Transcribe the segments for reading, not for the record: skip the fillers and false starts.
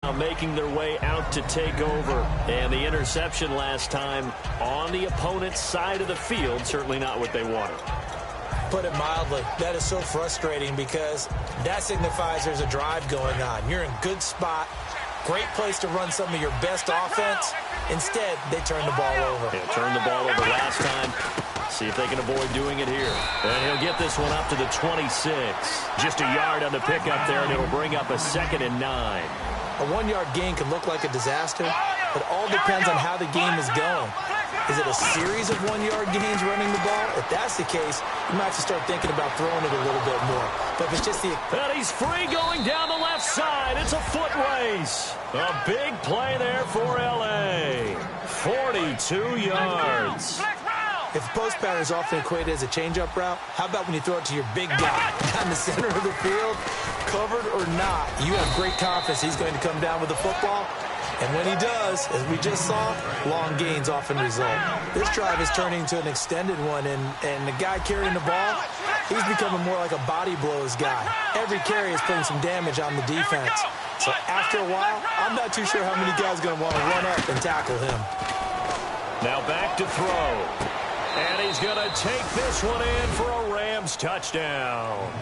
Making their way out to take over. And the interception last time on the opponent's side of the field, certainly not what they wanted. Put it mildly, that is so frustrating because that signifies there's a drive going on. You're in good spot, great place to run some of your best offense. Instead, they turn the ball over. Yeah, turned the ball over last time. See if they can avoid doing it here. And he'll get this one up to the 26. Just a yard on the pickup there, and it'll bring up a 2nd and 9. A 1-yard gain can look like a disaster, but all depends on how the game is going. Is it a series of 1-yard gains running the ball? If that's the case, you might have to start thinking about throwing it a little bit more. But if it's just the... And he's free going down the left side. It's a foot race. A big play there for L.A. 42 yards. If the post pattern is often equated as a change-up route, how about when you throw it to your big guy down the center of the field? Covered or not, you have great confidence he's going to come down with the football. And when he does, as we just saw, long gains often result. This drive is turning into an extended one, and the guy carrying the ball, he's becoming more like a body blows guy. Every carry is putting some damage on the defense. So after a while, I'm not too sure how many guys are going to want to run up and tackle him. Now back to throw. And he's going to take this one in for a Rams touchdown.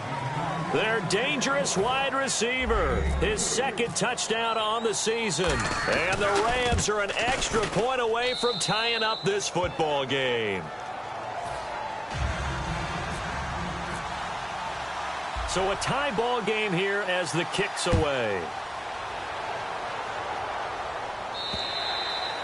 Their dangerous wide receiver, his 2nd touchdown on the season. And the Rams are an extra point away from tying up this football game. So a tie ball game here as the kick's away.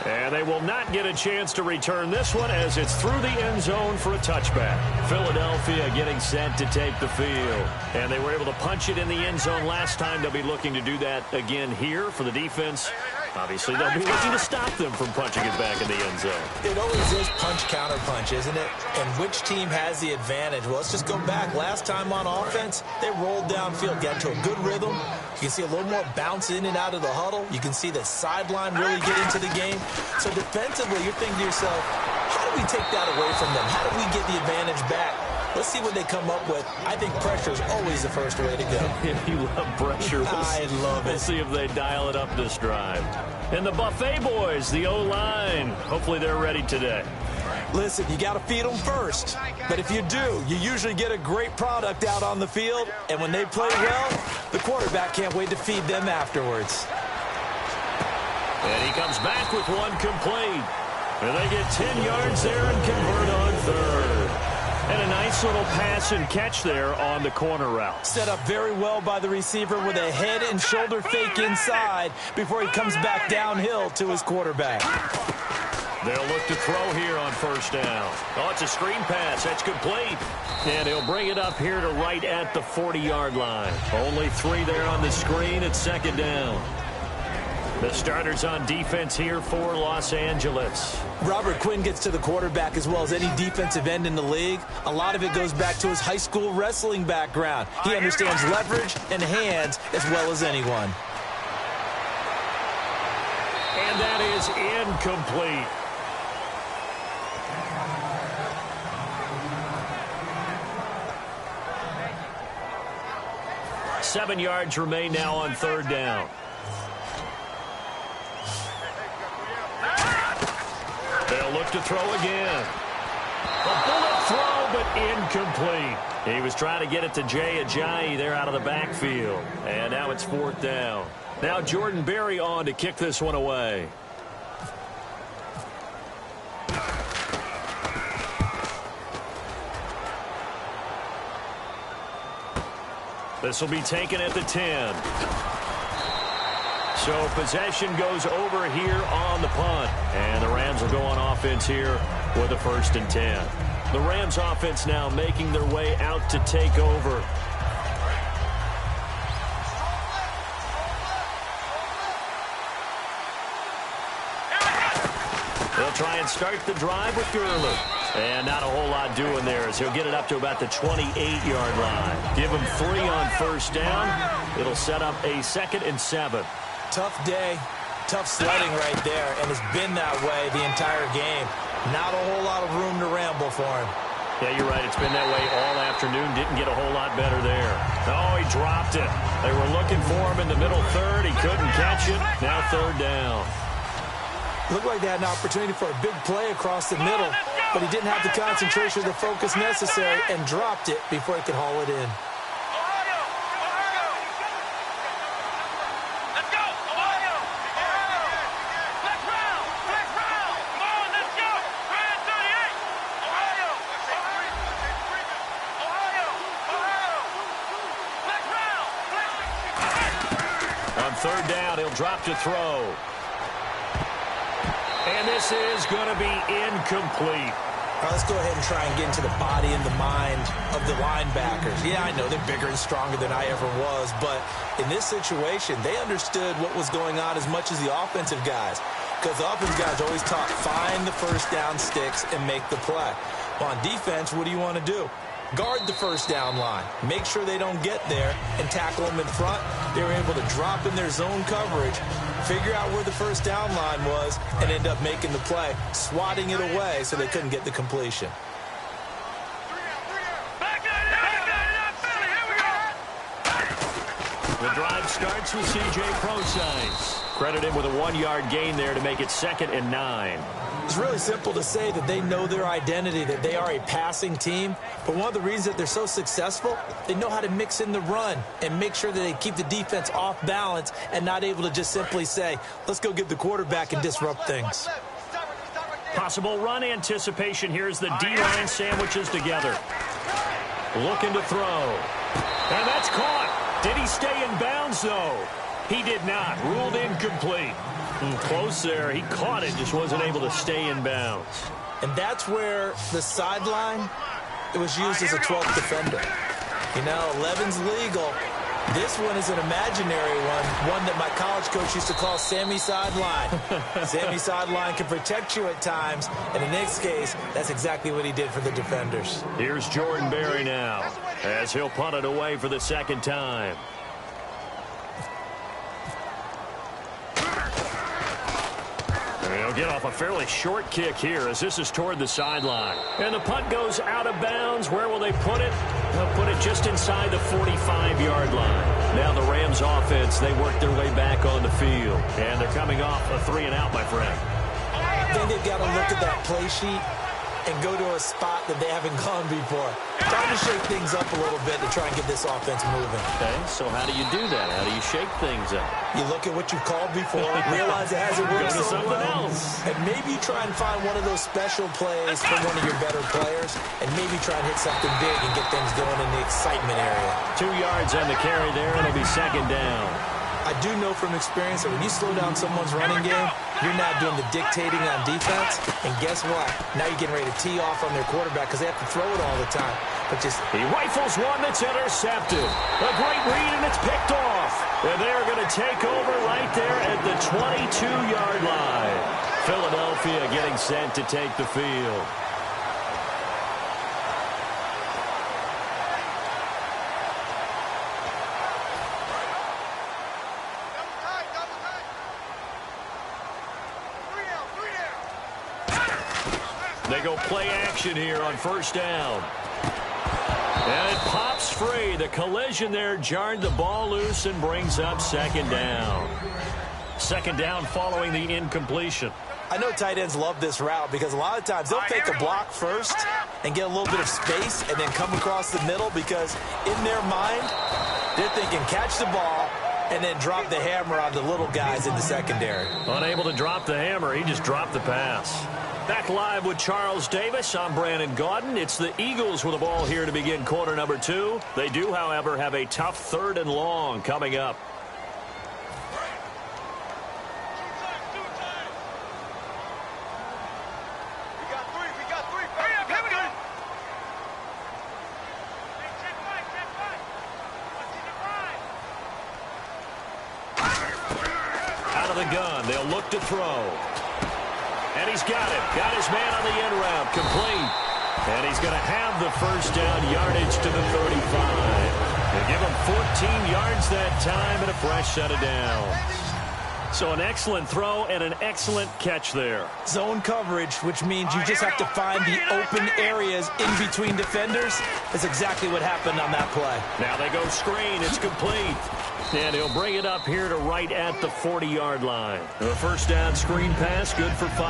And they will not get a chance to return this one as it's through the end zone for a touchback. Philadelphia getting set to take the field. And they were able to punch it in the end zone last time. They'll be looking to do that again here for the defense. Obviously, they'll be looking to stop them from punching it back in the end zone. It always is punch-counter-punch, isn't it? And which team has the advantage? Well, let's just go back. Last time on offense, they rolled downfield, got into a good rhythm. You can see a little more bounce in and out of the huddle. You can see the sideline really get into the game. So defensively, you're thinking to yourself, how do we take that away from them? How do we get the advantage back? Let's see what they come up with. I think pressure is always the first way to go. You love pressure. I love it. We'll see if they dial it up this drive. And the Buffet boys, the O-line, hopefully they're ready today. Listen, you got to feed them first. But if you do, you usually get a great product out on the field. And when they play well, the quarterback can't wait to feed them afterwards. And he comes back with one complete. And they get 10 yards there and convert on 3rd. And a nice little pass and catch there on the corner route. Set up very well by the receiver with a head and shoulder fake inside before he comes back downhill to his quarterback. They'll look to throw here on 1st down. Oh, it's a screen pass. That's complete. And he'll bring it up here to right at the 40-yard line. Only 3 there on the screen at 2nd down. The starters on defense here for Los Angeles. Robert Quinn gets to the quarterback as well as any defensive end in the league. A lot of it goes back to his high school wrestling background. He understands leverage and hands as well as anyone. And that is incomplete. Seven yards remain now on 3rd down. They'll look to throw again. A bullet throw, but incomplete. He was trying to get it to Jay Ajayi there out of the backfield. And now it's 4th down. Now Jordan Berry on to kick this one away. This will be taken at the 10. So possession goes over here on the punt. And the Rams will go on offense here with a 1st and 10. The Rams offense now making their way out to take over. They'll try and start the drive with Gurley. And not a whole lot doing there as he'll get it up to about the 28-yard line. Give him 3 on 1st down. It'll set up a 2nd and 7. Tough day, tough sledding right there, and it's been that way the entire game. Not a whole lot of room to ramble for him. Yeah, you're right. It's been that way all afternoon. Didn't get a whole lot better there. Oh, he dropped it. They were looking for him in the middle third. He couldn't catch it. Now third down. Looked like they had an opportunity for a big play across the middle, but he didn't have the concentration or the focus necessary and dropped it before he could haul it in. Third down, he'll drop to throw. And this is going to be incomplete. All right, let's go ahead and try and get into the body and the mind of the linebackers. Yeah, I know they're bigger and stronger than I ever was, but in this situation, they understood what was going on as much as the offensive guys, because the offensive guys always taught, find the first down sticks and make the play. Well, on defense, what do you want to do? Guard the first down line. Make sure they don't get there and tackle them in front. They were able to drop in their zone coverage, figure out where the first down line was, and end up making the play, swatting it away so they couldn't get the completion. The drive starts with C.J. Prosise. Credit him with a 1-yard gain there to make it 2nd and 9. It's really simple to say that they know their identity, that they are a passing team. But one of the reasons that they're so successful, they know how to mix in the run and make sure that they keep the defense off balance and not able to just simply say, let's go get the quarterback and disrupt things. Possible run anticipation. Here's the D-line sandwiches together. Looking to throw. And that's caught. Did he stay in bounds, though? He did not. Ruled incomplete. Close there. He caught it, just wasn't able to stay in bounds. And that's where the sideline, it was used as a 12th defender. You know, 11's legal. This one is an imaginary one that my college coach used to call Sammy Sideline. Sammy Sideline can protect you at times, and in this case, that's exactly what he did for the defenders. Here's Jordan Berry now, as he'll punt it away for the 2nd time. He'll get off a fairly short kick here as this is toward the sideline. And the punt goes out of bounds. Where will they put it? They'll put it just inside the 45-yard line. Now the Rams offense, they work their way back on the field. And they're coming off a 3-and-out, my friend. I think they've got to look at that play sheet and go to a spot that they haven't gone before. Trying to shake things up a little bit to try and get this offense moving. Okay, so how do you do that? How do you shake things up? You look at what you've called before, realize it hasn't worked Go to so something well, else. and maybe try and find one of those special plays from one of your better players, and maybe try and hit something big and get things going in the excitement area. 2 yards on the carry there, and it'll be 2nd down. I do know from experience that when you slow down someone's running game, you're now doing the dictating on defense. And guess what? Now you're getting ready to tee off on their quarterback because they have to throw it all the time. But just he rifles one that's intercepted. A great read, and it's picked off. And they're going to take over right there at the 22-yard line. Philadelphia getting sent to take the field. They go play action here on 1st down. And it pops free. The collision there jarred the ball loose and brings up 2nd down. 2nd down following the incompletion. I know tight ends love this route because a lot of times they'll take a block first and get a little bit of space and then come across the middle because in their mind, they're thinking catch the ball and then drop the hammer on the little guys in the secondary. Unable to drop the hammer, he just dropped the pass. Back live with Charles Davis. I'm Brandon Gaudin. It's the Eagles with the ball here to begin quarter number 2. They do, however, have a tough 3rd and long coming up. Out of the gun, they'll look to throw. And he's got it. Got his man on the end route. Complete. And he's going to have the 1st down yardage to the 35. They give him 14 yards that time and a fresh set of downs. So an excellent throw and an excellent catch there. Zone coverage, which means you just have to find the open areas in between defenders. That's exactly what happened on that play. Now they go screen. It's complete. And he'll bring it up here to right at the 40-yard line. A first down screen pass, good for 5.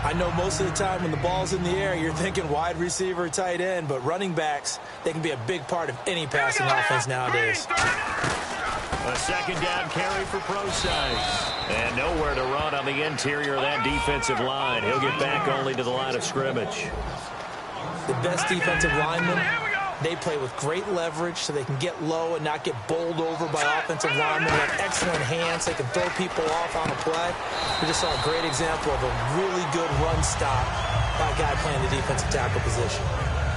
I know most of the time when the ball's in the air, you're thinking wide receiver, tight end, but running backs, they can be a big part of any passing offense nowadays. A second down carry for Procise. And nowhere to run on the interior of that defensive line. He'll get back only to the line of scrimmage. The best defensive linemen, they play with great leverage so they can get low and not get bowled over by offensive linemen. They have excellent hands. They can throw people off on a play. We just saw a great example of a really good run stop by a guy playing the defensive tackle position.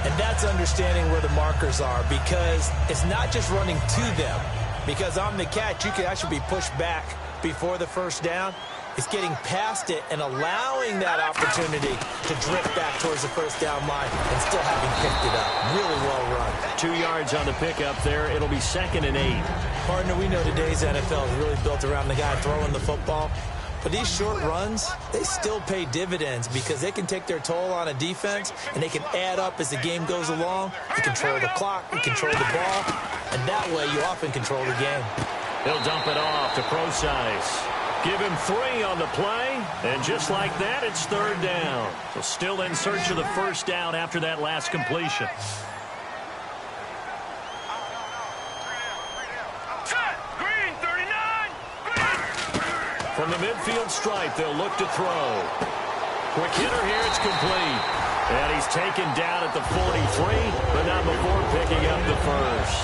And that's understanding where the markers are, because it's not just running to them. Because on the catch, you can actually be pushed back before the first down. It's getting past it and allowing that opportunity to drift back towards the first down line and still having picked it up. Really well run. 2 yards on the pickup there. It'll be 2nd and 8. Partner, we know today's NFL is really built around the guy throwing the football. But these short runs, they still pay dividends because they can take their toll on a defense and they can add up as the game goes along. You control the clock, you control the ball, and that way you often control the game. He'll dump it off to Procise. Give him 3 on the play, and just like that, it's 3rd down. So still in search of the first down after that last completion. From the midfield stripe, they'll look to throw. Quick hitter here, it's complete. And he's taken down at the 43, but not before picking up the first.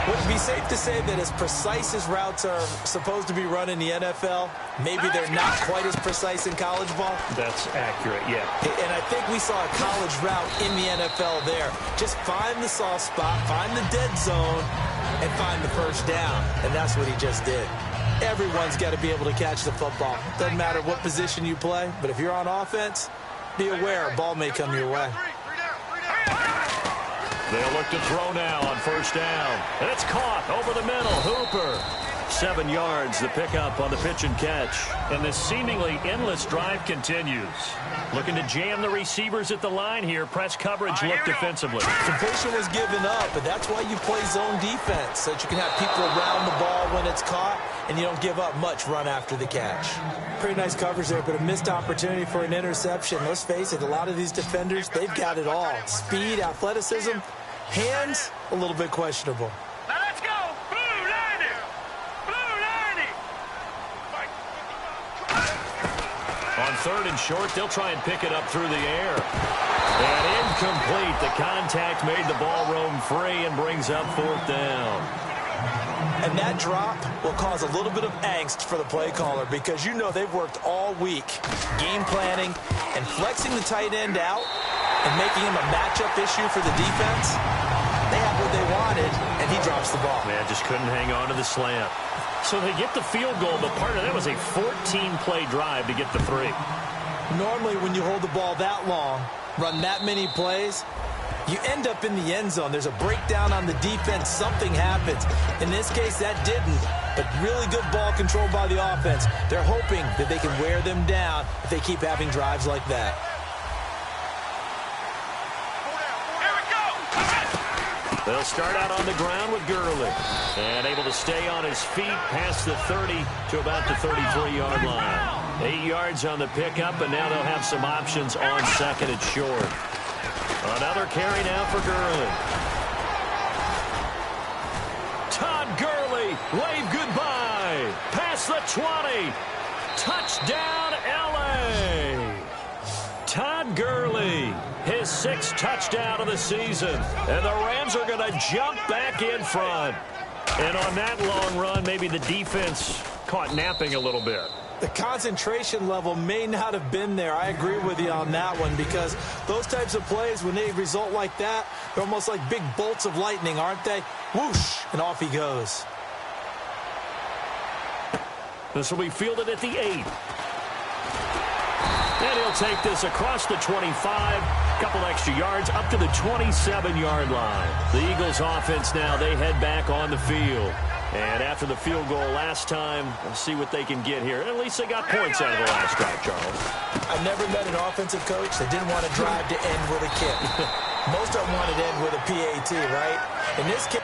Would it be safe to say that as precise as routes are supposed to be run in the NFL, maybe they're not quite as precise in college ball? That's accurate, yeah. And I think we saw a college route in the NFL there. Just find the soft spot, find the dead zone, and find the first down. And that's what he just did. Everyone's got to be able to catch the football. Doesn't matter what position you play, but if you're on offense, be aware a ball may come your way. They'll look to throw now on first down. And it's caught over the middle. Hooper. 7 yards, the pickup on the pitch and catch. And this seemingly endless drive continues. Looking to jam the receivers at the line here. Press coverage look defensively. Completion was given up, but that's why you play zone defense, so that you can have people around the ball when it's caught, and you don't give up much run after the catch. Pretty nice coverage there, but a missed opportunity for an interception. Let's face it, a lot of these defenders, they've got it all. Speed, athleticism, hands, a little bit questionable. Now let's go. Blue lining. Blue lining. On 3rd and short, they'll try and pick it up through the air. And incomplete. The contact made the ball roam free and brings up 4th down. And that drop will cause a little bit of angst for the play caller, because you know they've worked all week game planning and flexing the tight end out and making him a matchup issue for the defense. They have what they wanted, and he drops the ball. Man, just couldn't hang on to the slant. So they get the field goal, but part of that was a 14-play drive to get the 3. Normally, when you hold the ball that long, run that many plays, you end up in the end zone. There's a breakdown on the defense. Something happens. In this case, that didn't. But really good ball control by the offense. They're hoping that they can wear them down if they keep having drives like that. They'll start out on the ground with Gurley. And able to stay on his feet past the 30 to about the 33-yard line. 8 yards on the pickup, and now they'll have some options on 2nd and short. Another carry now for Gurley. Todd Gurley, wave goodbye. Past the 20. Touchdown, L.A. Todd Gurley, his 6th touchdown of the season. And the Rams are going to jump back in front. And on that long run, maybe the defense caught napping a little bit. The concentration level may not have been there. I agree with you on that one, because those types of plays, when they result like that, they're almost like big bolts of lightning, aren't they? Whoosh, and off he goes. This will be fielded at the 8. And he'll take this across the 25, couple extra yards, up to the 27-yard line. The Eagles offense now, they head back on the field. And after the field goal last time, let's see what they can get here. At least they got points out of the last drive, Charles. I never met an offensive coach that didn't want to drive to end with a kick. Most of them wanted to end with a PAT, right? In this case,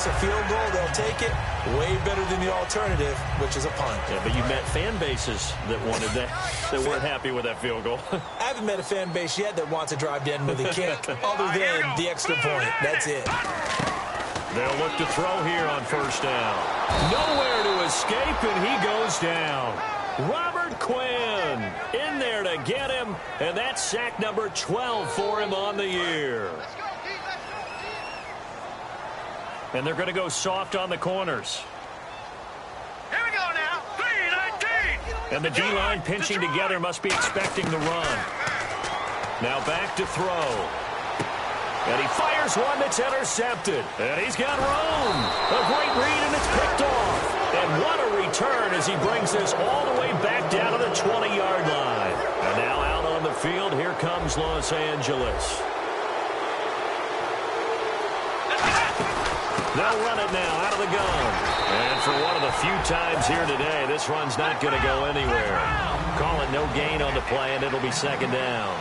a field goal, they'll take it. Way better than the alternative, which is a punt. Yeah, but you met fan bases that wanted that, that weren't happy with that field goal. I haven't met a fan base yet that wants to drive to end with a kick, other than the extra point. That's it. They'll look to throw here on first down. Nowhere to escape, and he goes down. Robert Quinn in there to get him, and that's sack number 12 for him on the year. And they're going to go soft on the corners. Here we go now. 3-19. And the D-line pinching together must be expecting the run. Now back to throw. And he fires one that's intercepted. And he's got room. A great read, and it's picked off. And what a return as he brings this all the way back down to the 20-yard line. And now out on the field, here comes Los Angeles. They'll run it now out of the gun. And for one of the few times here today, this run's not going to go anywhere. Call it no gain on the play, and it'll be second down.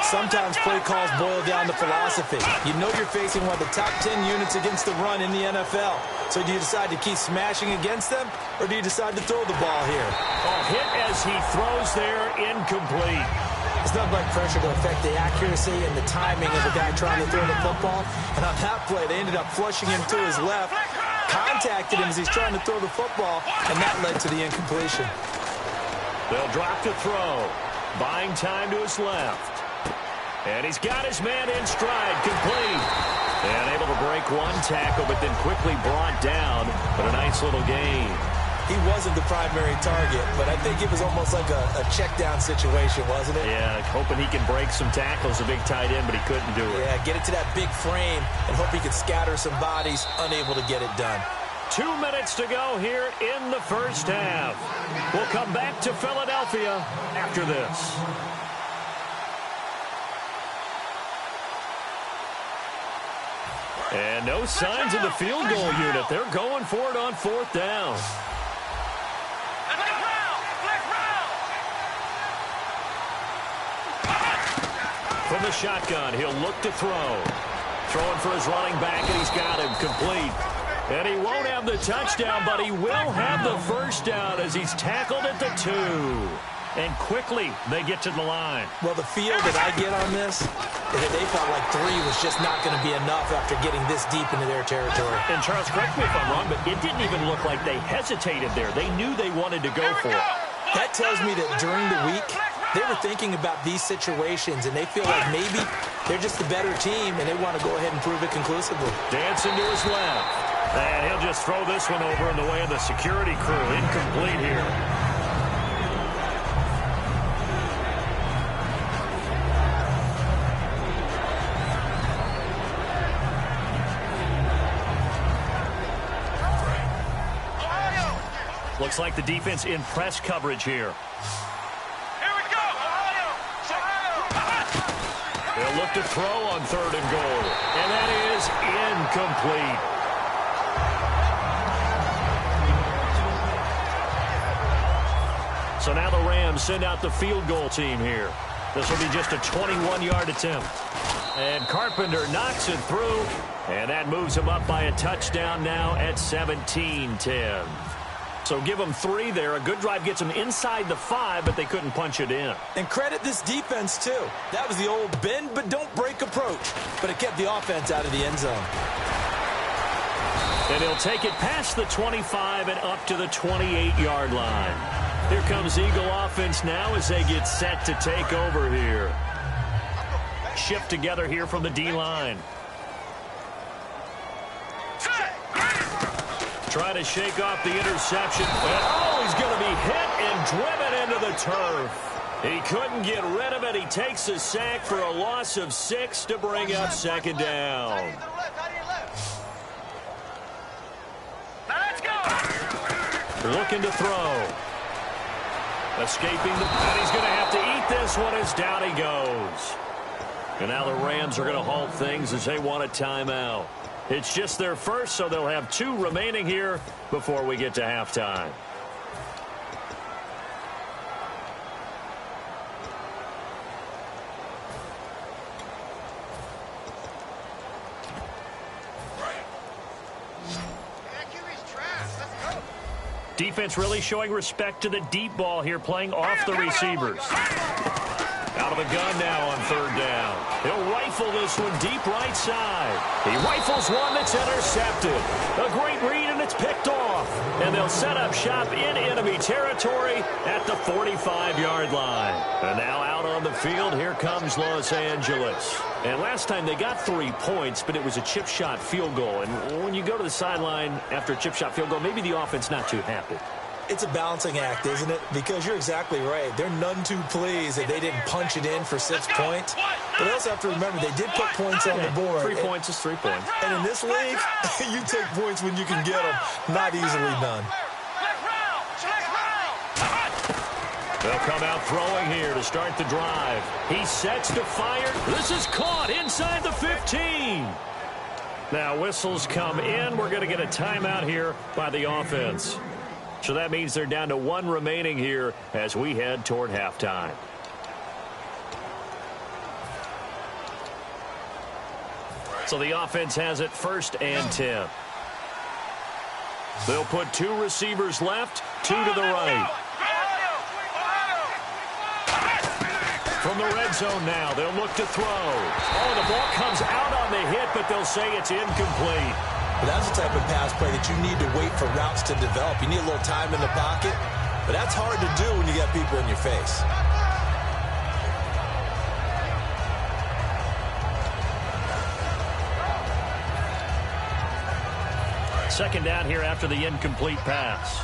Sometimes play calls boil down to philosophy. You know you're facing one of the top 10 units against the run in the NFL. So do you decide to keep smashing against them, or do you decide to throw the ball here? Oh, hit as he throws there, incomplete. It's not like pressure to affect the accuracy and the timing of the guy trying to throw the football. And on that play, they ended up flushing him to his left, contacted him as he's trying to throw the football, and that led to the incompletion. They'll drop to throw. Buying time to his left. And he's got his man in stride, complete. And able to break one tackle, but then quickly brought down. But a nice little gain. He wasn't the primary target, but I think it was almost like a check-down situation, wasn't it? Yeah, hoping he can break some tackles, a big tight end, but he couldn't do it. Yeah, get it to that big frame and hope he could scatter some bodies, unable to get it done. 2 minutes to go here in the first half. We'll come back to Philadelphia after this. And no signs of the field goal unit. They're going for it on fourth down. From the shotgun, he'll look to throw. Throwing for his running back, and he's got him complete. And he won't have the touchdown, but he will have the first down as he's tackled at the 2. And quickly, they get to the line. Well, the feel that I get on this is that they felt like 3 was just not going to be enough after getting this deep into their territory. And Charles, correct me if I'm wrong, but it didn't even look like they hesitated there. They knew they wanted to go for it. That tells me that during the week, they were thinking about these situations, and they feel like maybe they're just the better team, and they want to go ahead and prove it conclusively. Dancing to his left. And he'll just throw this one over in the way of the security crew. Incomplete here. Looks like the defense in press coverage here. They'll look to throw on 3rd and goal. And that is incomplete. So now the Rams send out the field goal team here. This will be just a 21-yard attempt. And Carpenter knocks it through. And that moves him up by a touchdown now at 17-10. So give them 3 there. A good drive gets them inside the 5, but they couldn't punch it in. And credit this defense, too. That was the old bend but don't break approach. But it kept the offense out of the end zone. And he'll take it past the 25 and up to the 28-yard line. Here comes Eagle offense now as they get set to take over here. Shift together here from the D-line. try to shake off the interception. And, oh, he's going to be hit and driven into the turf. He couldn't get rid of it. He takes a sack for a loss of 6 to bring up second down. Let's go. Looking to throw. Escaping and he's going to have to eat this one as down he goes. And now the Rams are going to halt things as they want a timeout. It's just their first, so they'll have 2 remaining here before we get to halftime. Defense really showing respect to the deep ball here, playing off the receivers. Out of the gun now on third down. He'll rifle this one deep right side. He rifles one that's intercepted. A great read, and it's picked off. And they'll set up shop in enemy territory at the 45-yard line. And now out on the field, here comes Los Angeles. And last time they got 3 points, but it was a chip shot field goal. And when you go to the sideline after a chip shot field goal, maybe the offense not too happy. It's a balancing act, isn't it? Because you're exactly right. They're none too pleased that they didn't punch it in for 6 points. But they also have to remember they did put points on the board. 3 points is 3 points. And in this league, you take points when you can get them. Not easily done. They'll come out throwing here to start the drive. He sets to fire. This is caught inside the 15. Now whistles come in. We're going to get a timeout here by the offense. So that means they're down to 1 remaining here as we head toward halftime. So the offense has it 1st and 10. They'll put 2 receivers left, 2 to the right. From the red zone now, they'll look to throw. Oh, the ball comes out on the hit, but they'll say it's incomplete. But that's the type of pass play that you need to wait for routes to develop. You need a little time in the pocket, but that's hard to do when you got people in your face. Second down here after the incomplete pass.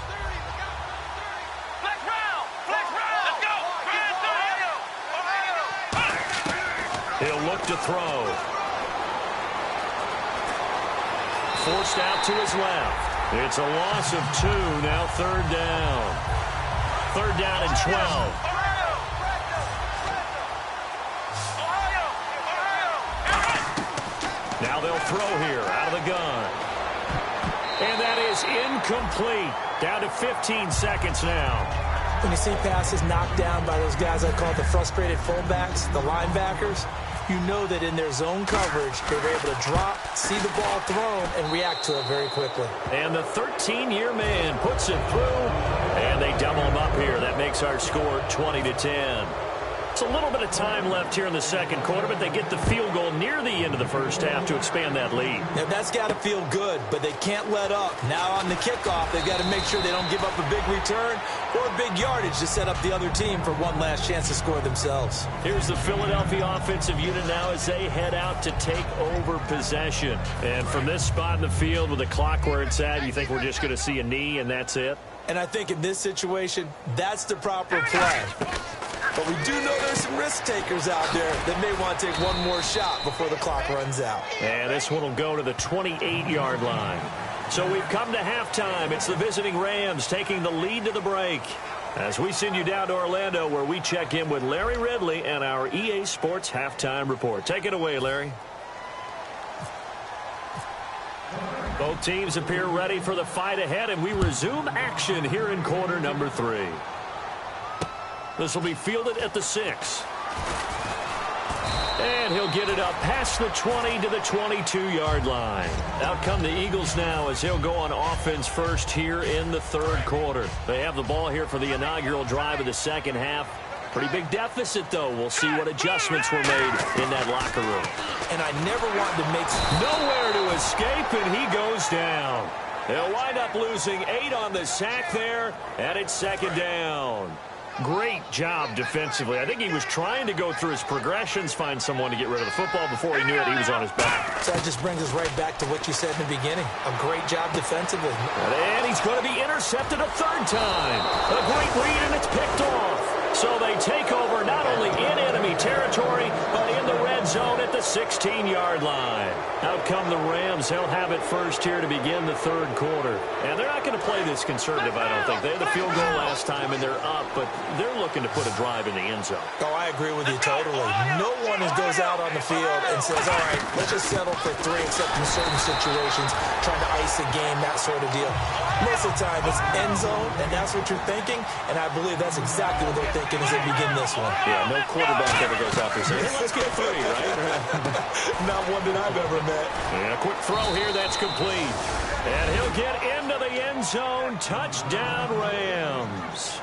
He'll look to throw. Forced out to his left. It's a loss of 2. Now 3rd down. 3rd down and 12. Now they'll throw here out of the gun. And that is incomplete. Down to 15 seconds now. When you see passes knocked down by those guys I call the frustrated fullbacks, the linebackers, you know that in their zone coverage, they were able to drop, see the ball thrown, and react to it very quickly. And the 13-year man puts it through, and they double him up here. That makes our score 20-10. It's a little bit of time left here in the second quarter, but they get the field goal near the end of the first half to expand that lead. Now, that's got to feel good, but they can't let up. Now on the kickoff, they've got to make sure they don't give up a big return or a big yardage to set up the other team for one last chance to score themselves. Here's the Philadelphia offensive unit now as they head out to take over possession. And from this spot in the field with the clock where it's at, you think we're just going to see a knee and that's it? And I think in this situation, that's the proper play. But we do know there's some risk takers out there that may want to take one more shot before the clock runs out. And this one will go to the 28-yard line. So we've come to halftime. It's the visiting Rams taking the lead to the break. As we send you down to Orlando where we check in with Larry Ridley and our EA Sports Halftime Report. Take it away, Larry. Both teams appear ready for the fight ahead, and we resume action here in quarter number 3. This will be fielded at the 6. And he'll get it up past the 20 to the 22-yard line. Out come the Eagles now as he'll go on offense first here in the third quarter. They have the ball here for the inaugural drive of the second half. Pretty big deficit, though. We'll see what adjustments were made in that locker room. And I never wanted to make... Nowhere to escape, and he goes down. They'll wind up losing 8 on the sack there, and it's second down. Great job defensively. I think he was trying to go through his progressions, find someone to get rid of the football. Before he knew it, he was on his back. So that just brings us right back to what you said in the beginning. A great job defensively. And he's going to be intercepted a third time. A great read, and it's picked off. So they take over not only in enemy territory, but in the red zone at the 16-yard line. Out come the Rams. They'll have it first here to begin the third quarter. And they're not going to play this conservative, I don't think. They had the field goal last time, and they're up, but they're looking to put a drive in the end zone. Oh, I agree with you totally. No one goes out on the field and says, all right, let's just settle for 3, except in certain situations, trying to ice a game, that sort of deal. Most of the time, it's end zone, and that's what you're thinking, and I believe that's exactly what they're thinking as they begin this one. Yeah, no quarterback ever goes out there saying, hey, let's get 3, right? Not one that I've ever met. And a quick throw here, that's complete. And he'll get into the end zone. Touchdown, Rams.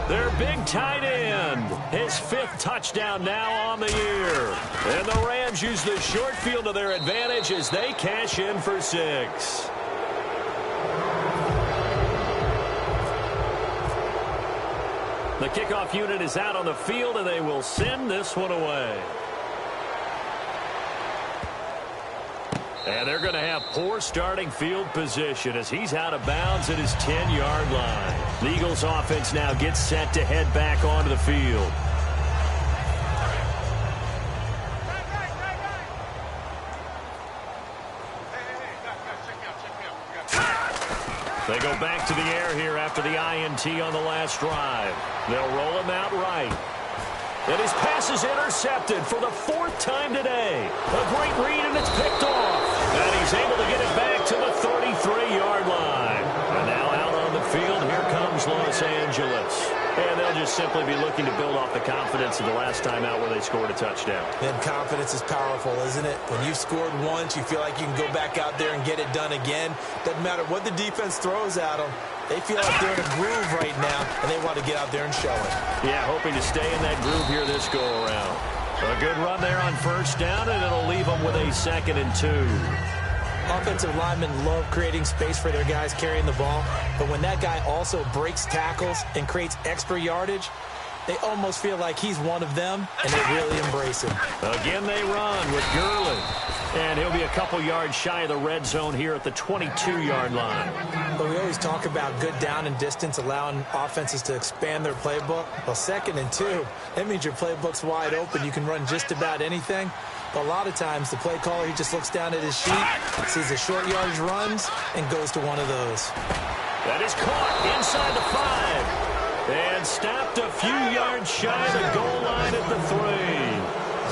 Their big tight end, his 5th touchdown now on the year. And the Rams use the short field to their advantage as they cash in for 6. The kickoff unit is out on the field, and they will send this one away. And they're going to have poor starting field position as he's out of bounds at his 10-yard line. The Eagles offense now gets set to head back onto the field. They go back to the air here after the INT on the last drive. They'll roll him out right. And his pass is intercepted for the 4th time today. A great read, and it's picked off. And he's able to get it back to the 33-yard line. And now out on the field, here comes Los Angeles. And they'll just simply be looking to build off the confidence of the last time out where they scored a touchdown. Then confidence is powerful, isn't it? When you've scored once, you feel like you can go back out there and get it done again. Doesn't matter what the defense throws at them. They feel like they're in a groove right now, and they want to get out there and show it. Yeah, hoping to stay in that groove here this go-around. A good run there on first down, and it'll leave them with a 2nd and 2. Offensive linemen love creating space for their guys carrying the ball, but when that guy also breaks tackles and creates extra yardage, they almost feel like he's one of them, and they really embrace him. Again, they run with Gurley. And he'll be a couple yards shy of the red zone here at the 22-yard line. But we always talk about good down and distance, allowing offenses to expand their playbook. Well, 2nd and 2, that means your playbook's wide open. You can run just about anything. But a lot of times, the play caller, he just looks down at his sheet, sees the short yardage runs, and goes to one of those. That is caught inside the 5. And stopped a few yards shy of the goal line at the 3.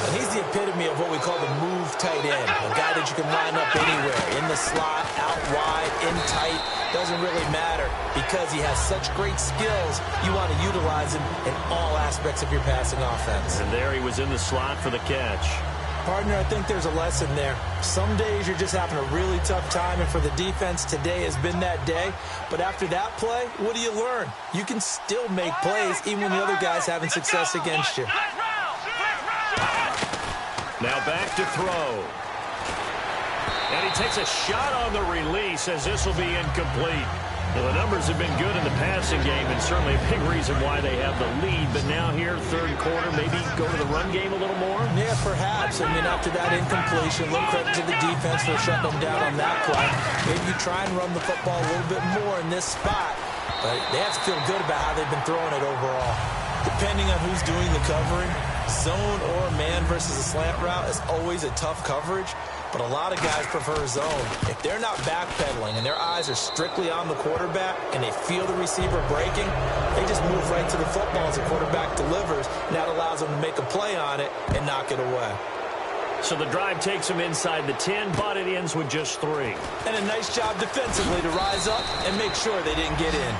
And he's the epitome of what we call the move tight end, a guy that you can line up anywhere, in the slot, out wide, in tight, doesn't really matter because he has such great skills. You want to utilize him in all aspects of your passing offense. And there he was in the slot for the catch. Partner, I think there's a lesson there. Some days you're just having a really tough time, and for the defense, today has been that day. But after that play, what do you learn? You can still make plays even when the other guy's having success against you. Now back to throw. And he takes a shot on the release as this will be incomplete. Well, the numbers have been good in the passing game, and certainly a big reason why they have the lead. But now here, third quarter, maybe go to the run game a little more? Yeah, perhaps. I mean, after that incompletion, a little credit to the defense for shutting them down on that play. Maybe you try and run the football a little bit more in this spot. But they have to feel good about how they've been throwing it overall. Depending on who's doing the covering, zone or man versus a slant route is always a tough coverage, but a lot of guys prefer zone. If they're not backpedaling and their eyes are strictly on the quarterback and they feel the receiver breaking, they just move right to the football as the quarterback delivers, and that allows them to make a play on it and knock it away. So the drive takes them inside the 10, but it ends with just 3. And a nice job defensively to rise up and make sure they didn't get in.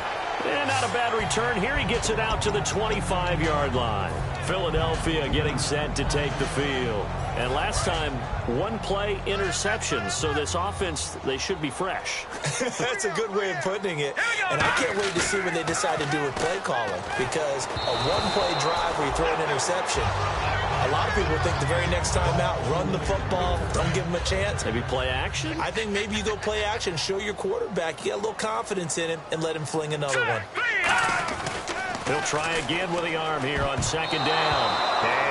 And not a bad return. Here he gets it out to the 25-yard line. Philadelphia getting set to take the field. And last time, one play interception. So this offense, they should be fresh. That's a good way of putting it. And I can't wait to see what they decide to do with play calling. Because a one-play drive where you throw an interception, a lot of people think the very next time out, run the football, don't give them a chance. Maybe play action? I think maybe you go play action, show your quarterback, you get a little confidence in him, and let him fling another one. He'll try again with the arm here on second down.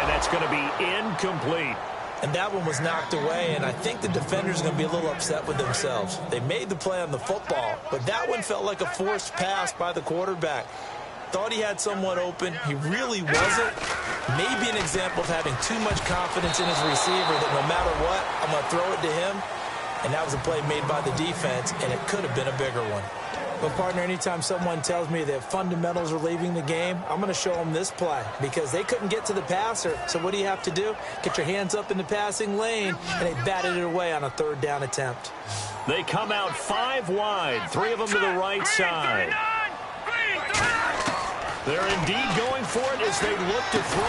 And that's going to be incomplete. And that one was knocked away, and I think the defenders are going to be a little upset with themselves. They made the play on the football, but that one felt like a forced pass by the quarterback. Thought he had someone open. He really wasn't. Maybe an example of having too much confidence in his receiver that no matter what, I'm going to throw it to him. And that was a play made by the defense, and it could have been a bigger one. But, partner, anytime someone tells me that fundamentals are leaving the game, I'm going to show them this play because they couldn't get to the passer. So what do you have to do? Get your hands up in the passing lane, and they batted it away on a third down attempt. They come out 5 wide, 3 of them to the right side. They're indeed going for it as they look to throw.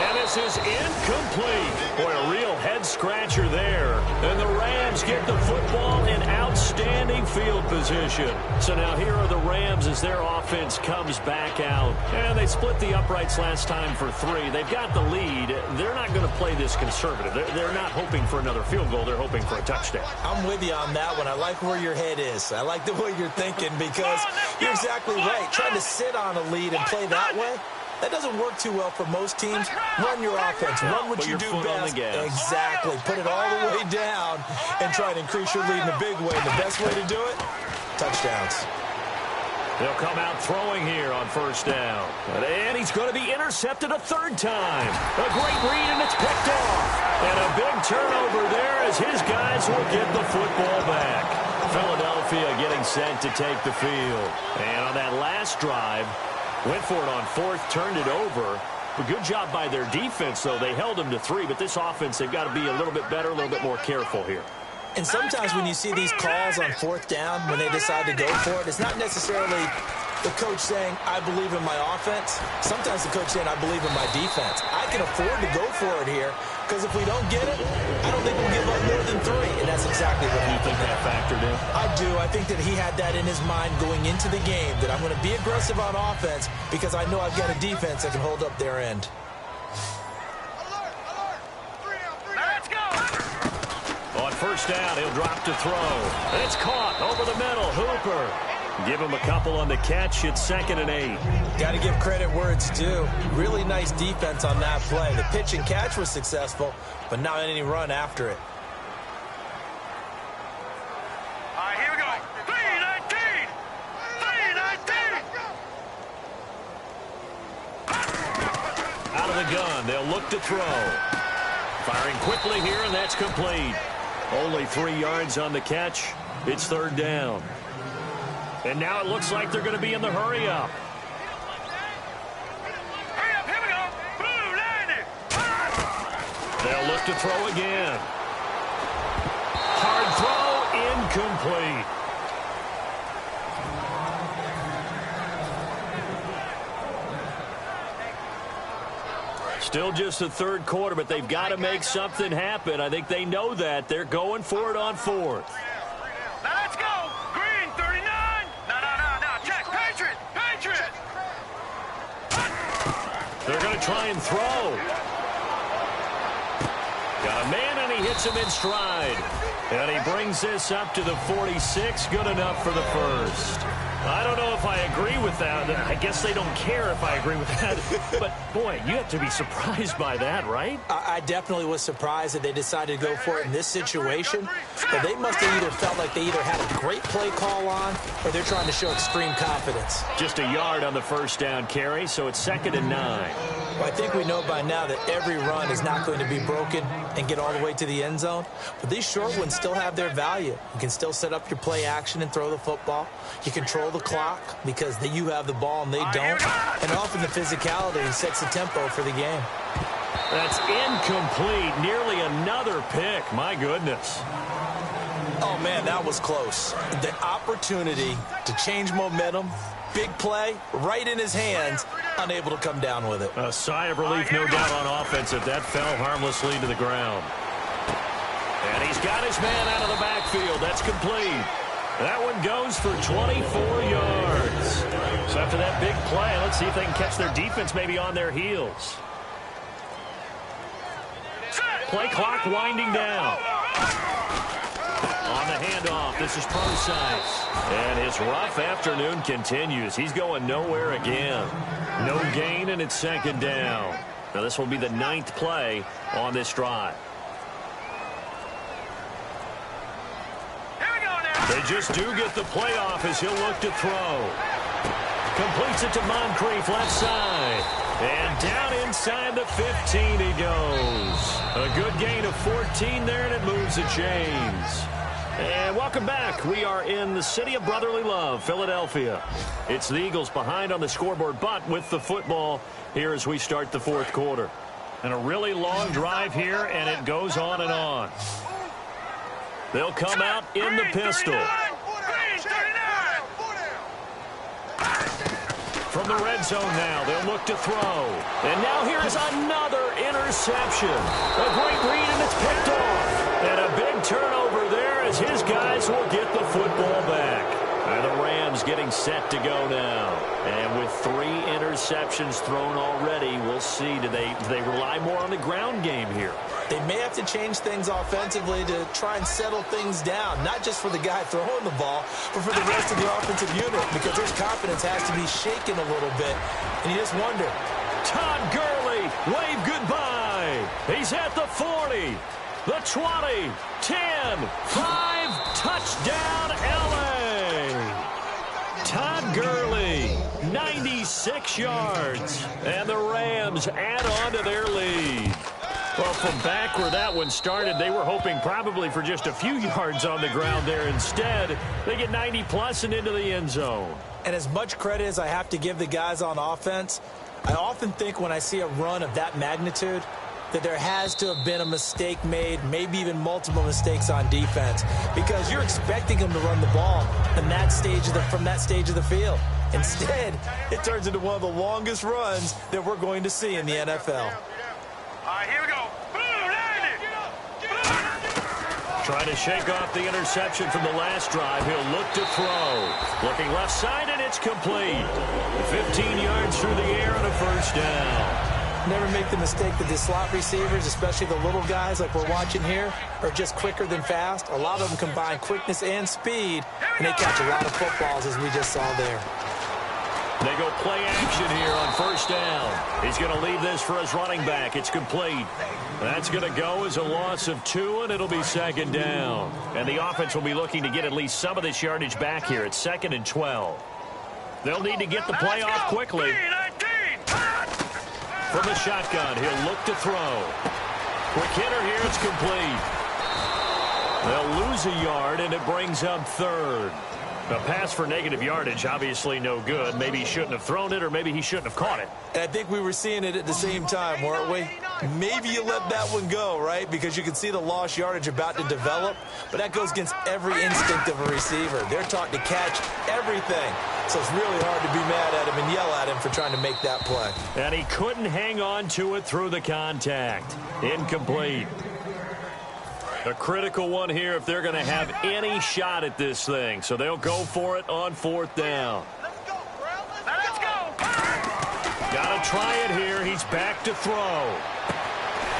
And this is incomplete. Boy, a real head-scratcher there. And the Rams get the football in outstanding field position. So now here are the Rams as their offense comes back out. And they split the uprights last time for 3. They've got the lead. They're not going to play this conservative. They're not hoping for another field goal. They're hoping for a touchdown. I'm with you on that one. I like where your head is. I like the way you're thinking because you're exactly right. Trying to sit on a lead and play that way, that doesn't work too well for most teams. Run your offense. Run what you do best. Exactly. Put it all the way down and try to increase your lead in a big way. And the best way to do it, touchdowns. They'll come out throwing here on first down. And he's going to be intercepted a third time. A great read, and it's picked off. And a big turnover there as his guys will get the football back. Philadelphia getting set to take the field. And on that last drive, went for it on fourth, turned it over. A good job by their defense, though. They held them to 3, but this offense, they've got to be a little bit better, a little bit more careful here. And sometimes when you see these calls on fourth down, when they decide to go for it, it's not necessarily the coach saying, I believe in my offense. Sometimes the coach saying, I believe in my defense. I can afford to go for it here because if we don't get it, I don't think we'll give up more than 3. And that's exactly what happened. You think that factored in? I do. I think that he had that in his mind going into the game, that I'm going to be aggressive on offense because I know I've got a defense that can hold up their end. Let's go. On first down, he'll drop to throw. And it's caught over the middle. Hooper. Give him a couple on the catch. It's 2nd and 8. Got to give credit where it's due. Really nice defense on that play. The pitch and catch was successful, but not any run after it. All right, here we go. 3-19. 3-19. Out of the gun, they'll look to throw. Firing quickly here, and that's complete. Only 3 yards on the catch. It's 3rd down. And now it looks like they're going to be in the hurry-up. Hurry up, here we go. Blue, landing. They'll look to throw again. Hard throw, incomplete. Still just the 3rd quarter, but they've got to make something happen. I think they know that. They're going for it on 4th. Now let's go. Green, 39. No. Check. Patriot. They're going to try and throw. Got a man, and he hits him in stride. And he brings this up to the 46. Good enough for the first. I don't know if I agree with that. I guess they don't care if I agree with that. But, boy, you have to be surprised by that, right? I definitely was surprised that they decided to go for it in this situation. But they must have either felt like they either had a great play call on or they're trying to show extreme confidence. Just a yard on the first down carry, so it's 2nd and 9. Well, I think we know by now that every run is not going to be broken and get all the way to the end zone. But these short ones still have their value. You can still set up your play action and throw the football. You control the clock because you have the ball and they don't. And often the physicality sets the tempo for the game. That's incomplete. Nearly another pick. My goodness. Oh, man, that was close. The opportunity to change momentum, big play, right in his hands, unable to come down with it. A sigh of relief, no doubt, on offense if that fell harmlessly to the ground. And he's got his man out of the backfield. That's complete. That one goes for 24 yards. So after that big play, let's see if they can catch their defense maybe on their heels. Play clock winding down. On the handoff, this is Procise. And his rough afternoon continues. He's going nowhere again. No gain, and it's second down. Now, this will be the 9th play on this drive. Here we go now. They just do get the playoff as he'll look to throw. Completes it to Moncrief, left side. And down inside the 15 he goes. A good gain of 14 there, and it moves the chains. And welcome back. We are in the city of brotherly love, Philadelphia. It's the Eagles behind on the scoreboard, but with the football here as we start the 4th quarter. And a really long drive here, and it goes on and on. They'll come out in the pistol. From the red zone now, they'll look to throw. And now here is another interception. A great read, and it's picked off. And a big turnover there as his guys will get the football back. And the Rams getting set to go now. And with 3 interceptions thrown already, we'll see. Do they rely more on the ground game here? They may have to change things offensively to try and settle things down, not just for the guy throwing the ball, but for the rest of the offensive unit, because their confidence has to be shaken a little bit. And you just wonder. Todd Gurley, wave goodbye. He's at the 40, the 20, 10, 5, touchdown L.A. Todd Gurley, 96 yards, and the Rams add on to their lead. Well, from back where that one started, they were hoping probably for just a few yards on the ground there. Instead, they get 90-plus and into the end zone. And as much credit as I have to give the guys on offense, I often think when I see a run of that magnitude that there has to have been a mistake made, maybe even multiple mistakes on defense, because you're expecting them to run the ball from that stage of the field. Instead, it turns into one of the longest runs that we're going to see in the NFL. All right, here we go. Boom, landed. Trying to shake off the interception from the last drive. He'll look to throw. Looking left side, and it's complete. 15 yards through the air and a first down. Never make the mistake that the slot receivers, especially the little guys like we're watching here, are just quicker than fast. A lot of them combine quickness and speed, and they catch a lot of footballs, as we just saw there. They go play action here on first down. He's going to leave this for his running back. It's complete. That's going to go as a loss of 2, and it'll be second down. And the offense will be looking to get at least some of this yardage back here. It's 2nd and 12. They'll need to get the play off quickly. From the shotgun, he'll look to throw. Quick hitter here, it's complete. They'll lose a yard, and it brings up 3rd. A pass for negative yardage, obviously no good. Maybe he shouldn't have thrown it, or maybe he shouldn't have caught it. And I think we were seeing it at the same time, weren't we? Maybe you let that one go, right? Because you can see the lost yardage about to develop. But that goes against every instinct of a receiver. They're taught to catch everything. So it's really hard to be mad at him and yell at him for trying to make that play. And he couldn't hang on to it through the contact. Incomplete. A critical one here if they're going to have any shot at this thing. So they'll go for it on 4th down. Let's go. Got to try it here. He's back to throw.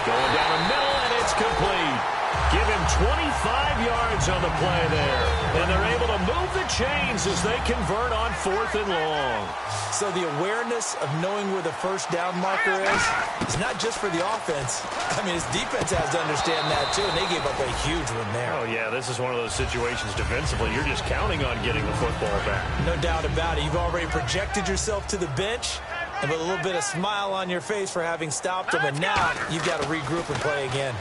Going down the middle, and it's complete. Give him 25 yards on the play there. And they're able to move the chains as they convert on 4th and long. So the awareness of knowing where the first down marker is not just for the offense. I mean, his defense has to understand that, too, and they gave up a huge one there. Oh, yeah, this is one of those situations defensively. You're just counting on getting the football back. No doubt about it. You've already projected yourself to the bench, and with a little bit of smile on your face for having stopped him, and now you've got to regroup and play again.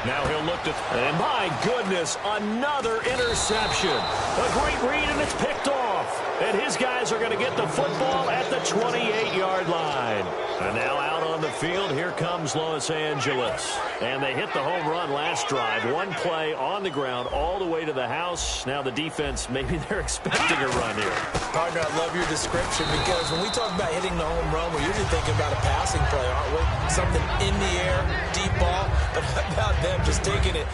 Now he'll look to, and my goodness, another interception. A great read, and it's picked off. And his guys are going to get the football at the 28-yard line. And now out on the field, here comes Los Angeles. And they hit the home run last drive. One play on the ground all the way to the house. Now the defense, maybe they're expecting a run here. Partner, I love your description, because when we talk about hitting the home run, we're usually thinking about a passing play, aren't we? Something in the air, deep ball. But how about them just taking it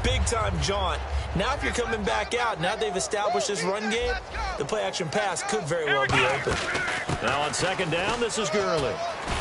big-time jaunt. Now if you're coming back out, now they've established this run game, the play-action pass could very well be open. Now on second down, this is Gurley.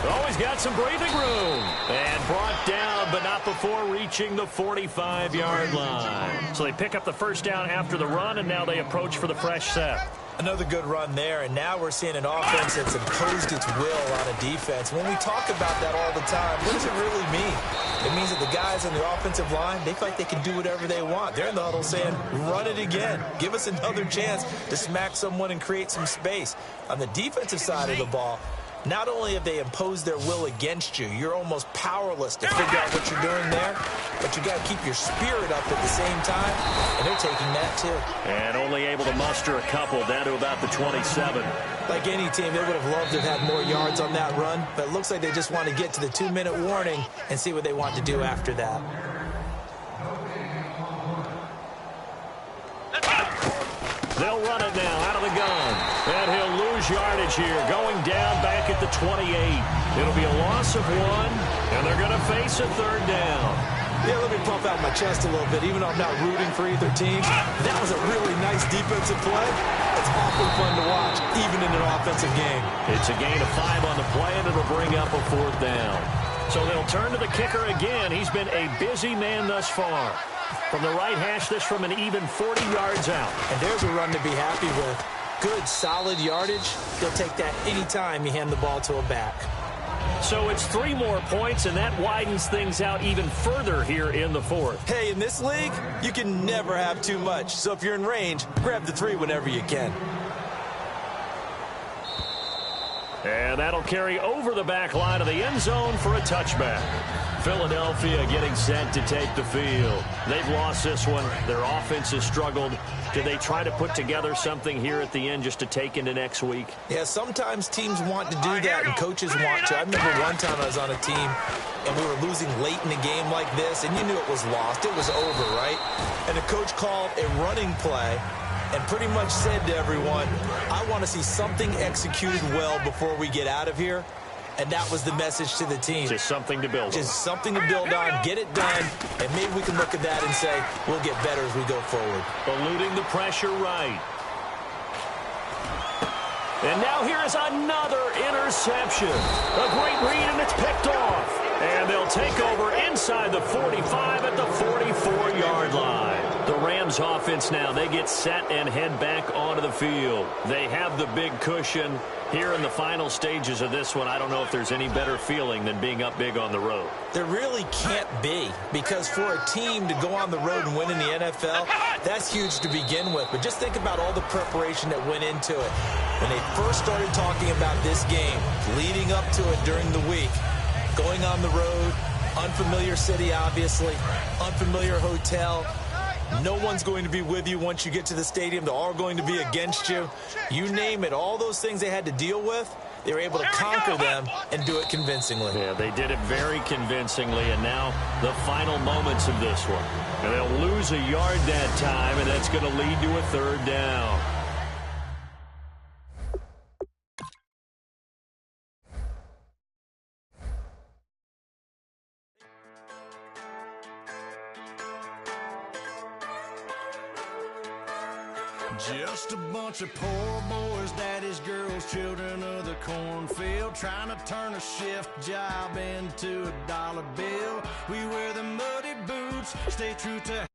Oh, he's got some breathing room. And brought down, but not before reaching the 45-yard line. So they pick up the first down after the run, and now they approach for the fresh set. Another good run there, and now we're seeing an offense that's imposed its will on a defense. When we talk about that all the time, what does it really mean? It means that the guys on the offensive line, they feel like they can do whatever they want. They're in the huddle saying, run it again. Give us another chance to smack someone and create some space. On the defensive side of the ball, not only have they imposed their will against you, you're almost powerless to figure out what you're doing there, but you got to keep your spirit up at the same time, and they're taking that too. And only able to muster a couple, down to about the 27. Like any team, they would have loved to have had more yards on that run, but it looks like they just want to get to the 2-minute warning and see what they want to do after that. They'll run it now out of the gun. And he'll lose yardage here, going down back at the 28. It'll be a loss of 1, and they're going to face a third down. Yeah, let me puff out my chest a little bit, even though I'm not rooting for either team. That was a really nice defensive play. It's awfully fun to watch, even in an offensive game. It's a gain of 5 on the play, and it'll bring up a 4th down. So they'll turn to the kicker again. He's been a busy man thus far. From the right hash, this from an even 40 yards out. And there's a run to be happy with. Good, solid yardage. He'll take that anytime you hand the ball to a back. So it's 3 more points, and that widens things out even further here in the 4th. Hey, in this league, you can never have too much. So if you're in range, grab the 3 whenever you can. And that'll carry over the back line of the end zone for a touchback. Philadelphia getting set to take the field. They've lost this one. Their offense has struggled. Do they try to put together something here at the end just to take into next week? Yeah, sometimes teams want to do that and coaches want to. I remember one time I was on a team and we were losing late in a game like this, and you knew it was lost. It was over, right? And the coach called a running play and pretty much said to everyone, I want to see something executed well before we get out of here. And that was the message to the team. Just something to build on. Just something to build on, get it done, and maybe we can look at that and say, we'll get better as we go forward. Eluding the pressure right. And now here is another interception. A great read, and it's picked off. And they'll take over inside the 45 at the 44-yard line. The Rams offense now, they get set and head back onto the field. They have the big cushion. Here in the final stages of this one, I don't know if there's any better feeling than being up big on the road. There really can't be, because for a team to go on the road and win in the NFL, that's huge to begin with. But just think about all the preparation that went into it. When they first started talking about this game, leading up to it during the week, going on the road, unfamiliar city, obviously, unfamiliar hotel. No one's going to be with you once you get to the stadium. They're all going to be against you. You name it, all those things they had to deal with, they were able to conquer them and do it convincingly. Yeah, they did it very convincingly, and now the final moments of this one. And they'll lose a yard that time, and that's going to lead to a third down. Just a bunch of poor boys, daddy's girls, children of the cornfield, trying to turn a shift job into a dollar bill. We wear the muddy boots, stay true to